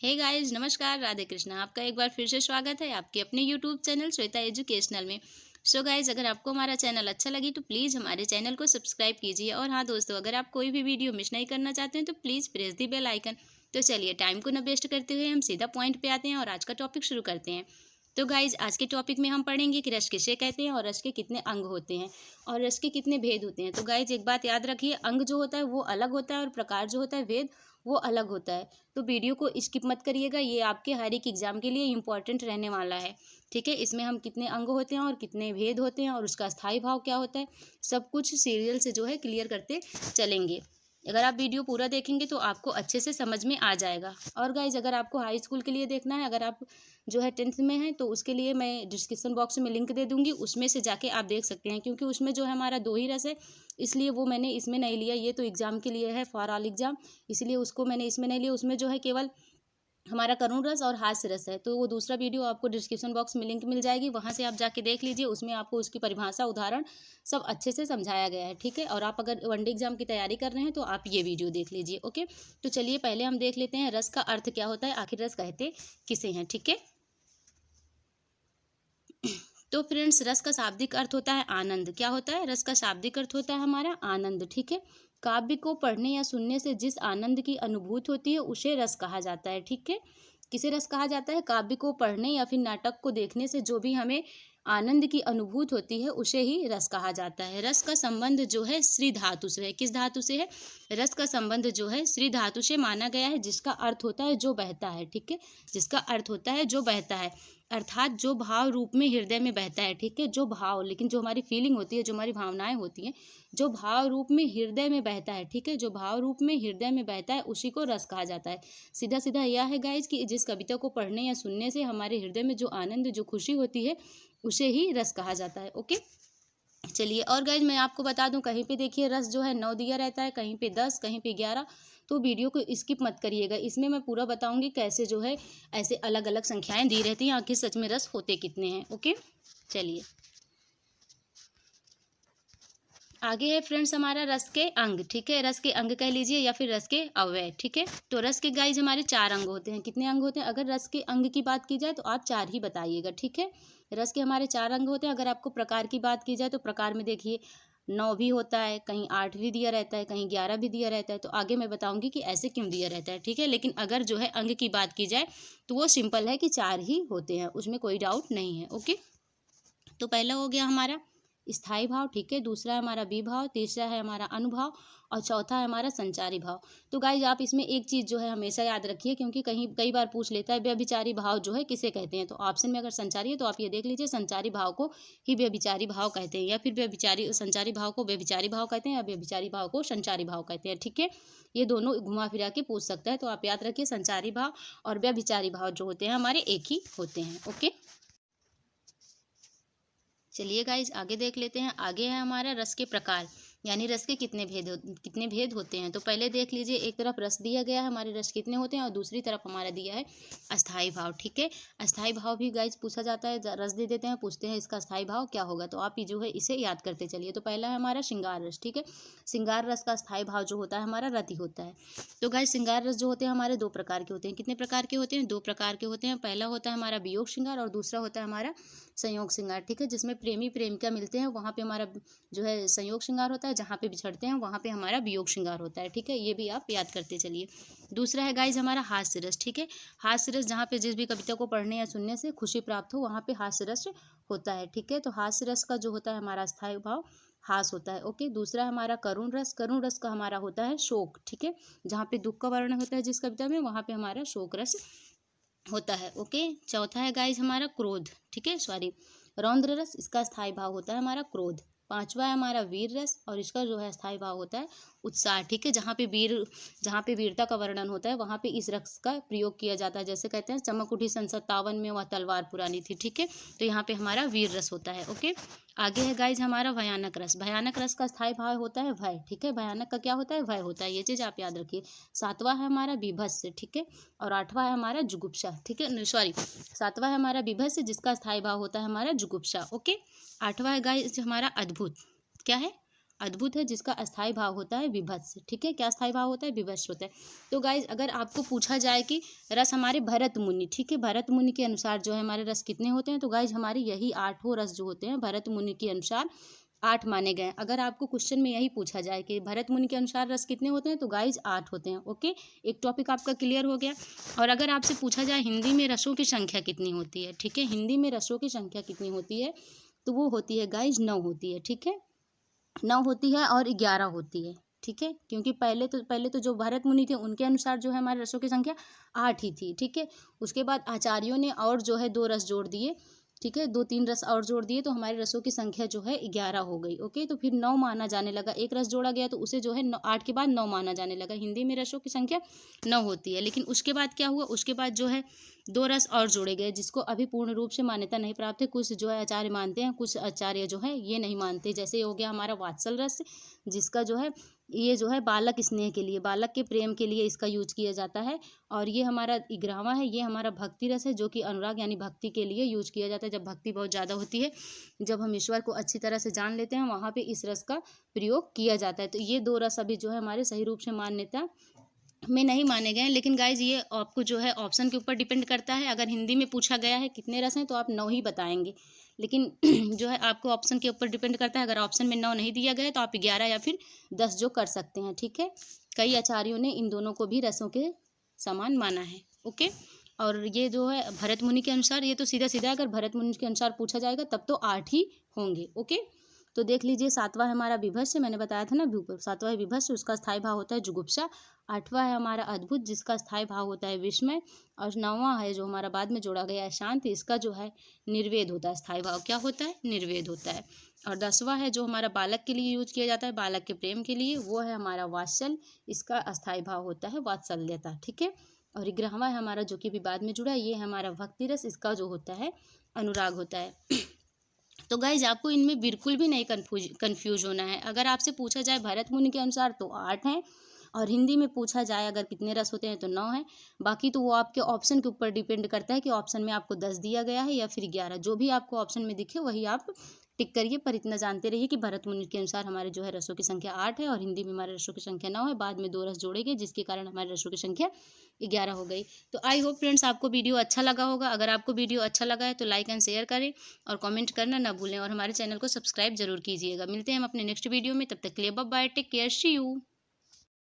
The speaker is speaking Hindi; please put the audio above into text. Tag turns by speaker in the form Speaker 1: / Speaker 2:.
Speaker 1: हे गाइस, नमस्कार, राधे कृष्णा। आपका एक बार फिर से स्वागत है आपके अपने यूट्यूब चैनल श्वेता एजुकेशनल में। सो गाइस, अगर आपको हमारा चैनल अच्छा लगे तो प्लीज़ हमारे चैनल को सब्सक्राइब कीजिए। और हाँ दोस्तों, अगर आप कोई भी वीडियो मिस नहीं करना चाहते हैं तो please press the bell icon. तो चलिए, टाइम को न वेस्ट करते हुए हम सीधा पॉइंट पे आते हैं और आज का टॉपिक शुरू करते हैं। तो गाइज, आज के टॉपिक में हम पढ़ेंगे कि रस किसे कहते हैं और रस के कितने अंग होते हैं और रस के कितने भेद होते हैं। तो गाइज, एक बात याद रखिए, अंग जो होता है वो अलग होता है और प्रकार जो होता है भेद वो अलग होता है। तो वीडियो को स्किप मत करिएगा, ये आपके हर एक एग्जाम के लिए इम्पोर्टेंट रहने वाला है। ठीक है, इसमें हम कितने अंग होते हैं और कितने भेद होते हैं और उसका स्थायी भाव क्या होता है, सब कुछ सीरियल से जो है क्लियर करते चलेंगे। अगर आप वीडियो पूरा देखेंगे तो आपको अच्छे से समझ में आ जाएगा। और गाइज, अगर आपको हाई स्कूल के लिए देखना है, अगर आप जो है 10th में हैं तो उसके लिए मैं डिस्क्रिप्शन बॉक्स में लिंक दे दूंगी, उसमें से जाके आप देख सकते हैं। क्योंकि उसमें जो है हमारा 2 ही रस है, इसलिए वो मैंने इसमें नहीं लिया। ये तो एग्ज़ाम के लिए है, फॉर ऑल एग्ज़ाम, इसलिए उसको मैंने इसमें नहीं लिया। उसमें जो है केवल हमारा करुण रस और हास्य रस है। तो वो दूसरा वीडियो आपको डिस्क्रिप्शन बॉक्स में लिंक मिल जाएगी, वहाँ से आप जाके देख लीजिए। उसमें आपको उसकी परिभाषा, उदाहरण सब अच्छे से समझाया गया है। ठीक है, और आप अगर वनडे एग्जाम की तैयारी कर रहे हैं तो आप ये वीडियो देख लीजिए। ओके, तो चलिए पहले हम देख लेते हैं रस का अर्थ क्या होता है, आखिर रस कहते किसे हैं। ठीक है, तो फ्रेंड्स, रस का शाब्दिक अर्थ होता है आनंद। क्या होता है? रस का शाब्दिक अर्थ होता है हमारा आनंद। ठीक है, काव्य को पढ़ने या सुनने से जिस आनंद की अनुभूति होती है उसे रस कहा जाता है। ठीक है, किसे रस कहा जाता है? काव्य को पढ़ने या फिर नाटक को देखने से जो भी हमें आनंद की अनुभूति होती है उसे ही रस कहा जाता है। रस का संबंध जो है श्री धातु से है। किस धातु से है? रस का संबंध जो है श्री धातु से माना गया है, जिसका अर्थ होता है जो बहता है। ठीक है, जिसका अर्थ होता है जो बहता है, अर्थात जो भाव रूप में हृदय में बहता है। ठीक है, जो भाव, लेकिन जो हमारी फीलिंग होती है, जो हमारी भावनाएं होती हैं, जो भाव रूप में हृदय में बहता है। ठीक है, जो भाव रूप में हृदय में बहता है उसी को रस कहा जाता है। सीधा सीधा यह है गाइज कि जिस कविता को पढ़ने या सुनने से हमारे हृदय में जो आनंद, जो खुशी होती है उसे ही रस कहा जाता है। ओके, चलिए, और गाइज मैं आपको बता दूं, कहीं पे देखिए रस जो है 9 दिया रहता है, कहीं पे 10, कहीं पे 11। तो वीडियो को स्किप मत करिएगा, इसमें मैं पूरा बताऊंगी कैसे जो है ऐसे अलग अलग संख्याएं दी रहती हैं, आखिर सच में रस होते कितने हैं। ओके, चलिए आगे है फ्रेंड्स हमारा रस के अंग। ठीक है, रस के अंग कह लीजिए या फिर रस के अवयव। ठीक है, तो रस के गाइज हमारे 4 अंग होते हैं। कितने अंग होते हैं? अगर रस के अंग की बात की जाए तो आप 4 ही बताइएगा। ठीक है, रस के हमारे 4 अंग होते हैं। अगर आपको प्रकार की बात की जाए तो प्रकार में देखिए 9 भी होता है, कहीं 8 भी दिया रहता है, कहीं 11 भी दिया रहता है। तो आगे मैं बताऊंगी कि ऐसे क्यों दिया रहता है। ठीक है, लेकिन अगर जो है अंग की बात की जाए तो वो सिंपल है कि 4 ही होते हैं, उसमें कोई डाउट नहीं है। ओके, तो पहला हो गया हमारा स्थायी भाव। ठीक है, दूसरा है हमारा विभाव, तीसरा है हमारा अनुभाव और चौथा है हमारा संचारी भाव। तो गाइज, आप इसमें एक चीज़ जो है हमेशा याद रखिए, क्योंकि कहीं कई बार पूछ लेता है व्यभिचारी भाव जो है किसे कहते हैं। तो ऑप्शन में अगर संचारी है तो आप ये देख लीजिए, संचारी भाव को ही व्यभिचारी भाव कहते हैं, या फिर व्यभिचारी संचारी भाव को व्यभिचारी भाव कहते हैं, या व्यभिचारी भाव को संचारी भाव कहते हैं। ठीक है, ये दोनों घुमा फिरा के पूछ सकता है, तो आप याद रखिए संचारी भाव और व्यभिचारी भाव जो होते हैं हमारे एक ही होते हैं। ओके, चलिए गाइज आगे देख लेते हैं। आगे है हमारा रस के प्रकार, यानी रस के कितने भेद होते हैं। तो पहले देख लीजिए, एक तरफ रस दिया गया है हमारे रस कितने होते हैं, और दूसरी तरफ हमारा दिया है अस्थाई भाव। ठीक है, अस्थाई भाव भी गाइज पूछा जाता है, रस दे देते हैं, पूछते हैं इसका अस्थाई भाव क्या होगा। तो आप जो है इसे याद करते चलिए। तो पहला है हमारा श्रृंगार रस। ठीक है, श्रृंगार रस का अस्थाई भाव जो होता है हमारा रति होता है। तो गाइज, श्रृंगार रस जो होते हैं हमारे 2 प्रकार के होते हैं। कितने प्रकार के होते हैं? 2 प्रकार के होते हैं। पहला होता है हमारा वियोग श्रृंगार और दूसरा होता है हमारा संयोग श्रृंगार। ठीक है, जिसमें प्रेमी प्रेमिका मिलते हैं वहाँ पे हमारा जो है संयोग श्रृंगार होता है, जहाँ पे बिछड़ते हैं वहाँ पे हमारा वियोग श्रृंगार होता है। ठीक है, ये भी आप याद करते चलिए। दूसरा है गाइज हमारा हास्य रस। ठीक है, हास्य रस जहाँ पे जिस भी कविता को पढ़ने या सुनने से खुशी प्राप्त हो वहाँ पे हास्य रस होता है। ठीक है, तो हास्य रस का जो होता है हमारा स्थायी भाव हास होता है। ओके, दूसरा है हमारा करुण रस। करुण रस का हमारा होता है शोक। ठीक है, जहाँ पे दुख का वर्णन होता है जिस कविता में, वहाँ पे हमारा शोक रस होता है। ओके, चौथा है गाइज हमारा क्रोध। ठीक है, सॉरी, रौद्र रस, इसका स्थायी भाव होता है हमारा क्रोध। पांचवा है हमारा वीर रस और इसका जो है स्थायी भाव होता है उत्साह। ठीक है, जहाँ पे वीरता का वर्णन होता है वहाँ पे इस रस का प्रयोग किया जाता है। जैसे कहते हैं चमक उठी सन 57 में वह तलवार पुरानी थी। ठीक है, तो यहाँ पे हमारा वीर रस होता है। ओके, आगे है गाइज हमारा भयानक रस। भयानक रस का स्थायी भाव होता है भय। ठीक है, भयानक का क्या होता है? भय होता है, ये चीज़ आप याद रखिए। सातवां है हमारा बीभत्स। ठीक है, और आठवां है हमारा जुगुप्सा। ठीक है, सॉरी, सातवां है हमारा बीभत्स जिसका स्थायी भाव होता है हमारा जुगुप्सा। ओके, आठवां है गाइस हमारा अद्भुत। क्या है? अद्भुत है जिसका अस्थाई भाव होता है विभत्स। ठीक है, क्या अस्थाई भाव होता है? विभत्स होता है। तो गाइज अगर आपको पूछा जाए कि रस हमारे भरत मुनि, ठीक है, भरत मुनि के अनुसार जो है हमारे रस कितने होते हैं, तो गाइज हमारे यही 8 रस जो होते हैं भरत मुनि के अनुसार 8 माने गए। अगर आपको क्वेश्चन में यही पूछा जाए कि भरत मुनि के अनुसार रस कितने होते हैं, तो गाइज 8 होते हैं। ओके, एक टॉपिक आपका क्लियर हो गया। और अगर आपसे पूछा जाए हिंदी में रसों की संख्या कितनी होती है, ठीक है, हिंदी में रसों की संख्या कितनी होती है, तो वो होती है गाइज 9 होती है। ठीक है, 9 होती है और 11 होती है। ठीक है, क्योंकि पहले तो जो भरत मुनि थे उनके अनुसार जो है हमारे रसों की संख्या 8 ही थी। ठीक है, उसके बाद आचार्यों ने और जो है 2 रस जोड़ दिए। ठीक है, 2-3 रस और जोड़ दिए तो हमारे रसों की संख्या जो है 11 हो गई। ओके, तो फिर 9 माना जाने लगा। एक रस जोड़ा गया तो उसे जो है 8 के बाद 9 माना जाने लगा। हिंदी में रसों की संख्या 9 होती है। लेकिन उसके बाद क्या हुआ, उसके बाद जो है 2 रस और जोड़े गए जिसको अभी पूर्ण रूप से मान्यता नहीं प्राप्त है। कुछ जो है आचार्य मानते हैं, कुछ आचार्य जो है ये नहीं मानते। जैसे हो गया हमारा वात्सल रस, जिसका जो है ये जो है बालक स्नेह के लिए, बालक के प्रेम के लिए इसका यूज किया जाता है। और ये हमारा इग्रावा है, ये हमारा भक्ति रस है जो कि अनुराग यानी भक्ति के लिए यूज किया जाता है। जब भक्ति बहुत ज़्यादा होती है, जब हम ईश्वर को अच्छी तरह से जान लेते हैं, वहाँ पे इस रस का प्रयोग किया जाता है। तो ये 2 रस अभी जो है हमारे सही रूप से मान्यता में नहीं माने गए हैं। लेकिन गाइज ये आपको जो है ऑप्शन के ऊपर डिपेंड करता है। अगर हिंदी में पूछा गया है कितने रस हैं तो आप 9 ही बताएंगे। लेकिन जो है आपको ऑप्शन के ऊपर डिपेंड करता है। अगर ऑप्शन में 9 नहीं दिया गया है तो आप 11 या फिर 10 जो कर सकते हैं। ठीक है, कई आचार्यों ने इन दोनों को भी रसों के समान माना है। ओके, और ये जो है भरत मुनि के अनुसार, ये तो सीधा सीधा अगर भरत मुनि के अनुसार पूछा जाएगा तब तो 8 ही होंगे। ओके, तो देख लीजिए 7वां है हमारा विभत्स, मैंने बताया था ना 7वां है विभत्स, उसका स्थायी भाव होता है जुगुप्सा। 8वां है हमारा अद्भुत, जिसका स्थायी भाव होता है विस्मय। और 9वां है जो हमारा बाद में जोड़ा गया है शांत, इसका जो है निर्वेद होता है। स्थायी भाव क्या होता है? निर्वेद होता है। और 10वां है जो हमारा बालक के लिए यूज किया जाता है, बालक के प्रेम के लिए, वो है हमारा वात्सल, इसका अस्थायी भाव होता है वात्सल्यता। ठीक है, और 11वां है हमारा जो कि भी बाद में जुड़ा है, ये है हमारा भक्ति रस, इसका जो होता है अनुराग होता है। तो गाइज आपको इनमें बिल्कुल भी नहीं कन्फ्यूज होना है। अगर आपसे पूछा जाए भरत मुनि के अनुसार तो 8 हैं, और हिंदी में पूछा जाए अगर कितने रस होते हैं तो 9 है। बाकी तो वो आपके ऑप्शन के ऊपर डिपेंड करता है कि ऑप्शन में आपको 10 दिया गया है या फिर 11, जो भी आपको ऑप्शन में दिखे वही आप टिक करिए। पर इतना जानते रहिए कि भरत मुनि के अनुसार हमारे जो है रसों की संख्या 8 है और हिंदी में हमारे रसों की संख्या 9 है। बाद में 2 रस जोड़े गए जिसके कारण हमारे रसों की संख्या 11 हो गई। तो आई होप फ्रेंड्स आपको वीडियो अच्छा लगा होगा। अगर आपको वीडियो अच्छा लगा है तो लाइक एंड शेयर करें और कमेंट करना ना भूलें, और हमारे चैनल को सब्सक्राइब जरूर कीजिएगा। मिलते हैं हम अपने नेक्स्ट वीडियो में, तब तक के लिए bye bye, take care, see you.